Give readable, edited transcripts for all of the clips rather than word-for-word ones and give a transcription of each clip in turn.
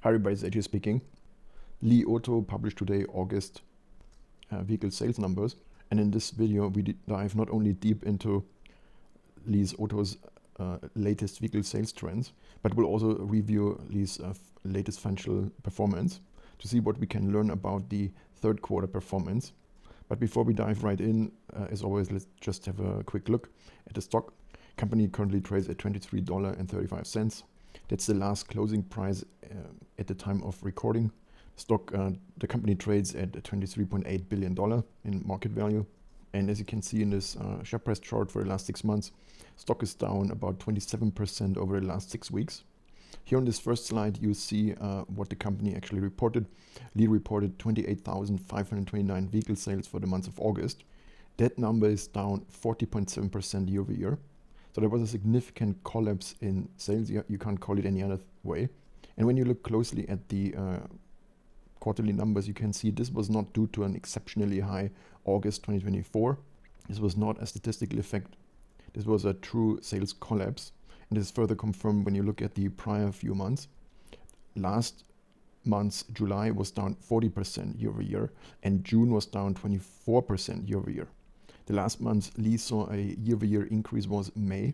Hi everybody, it's AJ speaking. Li Auto published today August vehicle sales numbers, and in this video we dive not only deep into Li Auto's latest vehicle sales trends, but we'll also review Li's latest financial performance to see what we can learn about the third quarter performance. But before we dive right in, as always, let's just have a quick look at the stock. Company currently trades at $23.35. That's the last closing price at the time of recording. The company trades at $23.8 billion in market value. And as you can see in this share price chart for the last 6 months, stock is down about 27% over the last 6 weeks. Here on this first slide, you see what the company actually reported. Li reported 28,529 vehicle sales for the month of August. That number is down 40.7% year over year. So there was a significant collapse in sales. You can't call it any other way. And when you look closely at the quarterly numbers, you can see this was not due to an exceptionally high August 2024. This was not a statistical effect. This was a true sales collapse. And this is further confirmed when you look at the prior few months. Last month's July was down 40% year over year, and June was down 24% year over year. The last month Li saw a year-over-year increase was May.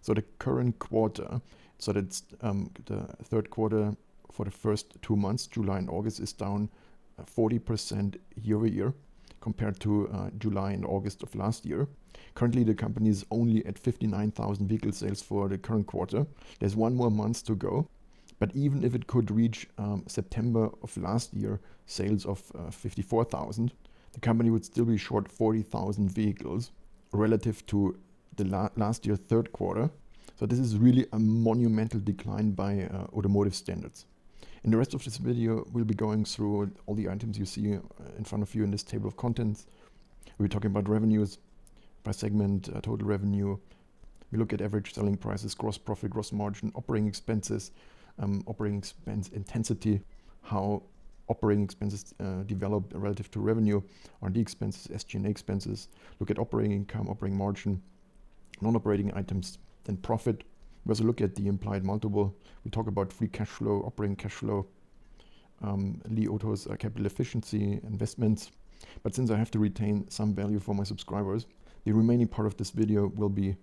So the current quarter, so that's the third quarter for the first 2 months, July and August, is down 40% year-over-year compared to July and August of last year. Currently, the company is only at 59,000 vehicle sales for the current quarter. There's 1 more month to go. But even if it could reach September of last year sales of 54,000, the company would still be short 40,000 vehicles relative to the last year third quarter. So this is really a monumental decline by automotive standards. In the rest of this video, we'll be going through all the items you see in front of you in this table of contents. We'll be talking about revenues by segment, total revenue. We look at average selling prices, gross profit, gross margin, operating expenses, operating expense intensity, how operating expenses developed relative to revenue, R&D expenses, SG&A expenses, look at operating income, operating margin, non-operating items, then profit. We also look at the implied multiple. We talk about free cash flow, operating cash flow, Li Auto's capital efficiency, investments. But since I have to retain some value for my subscribers, the remaining part of this video will be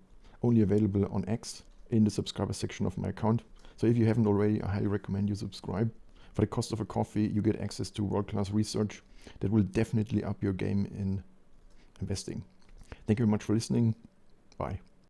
only available on X in the subscriber section of my account. So if you haven't already, I highly recommend you subscribe. For the cost of a coffee, you get access to world-class research that will definitely up your game in investing. Thank you very much for listening. Bye.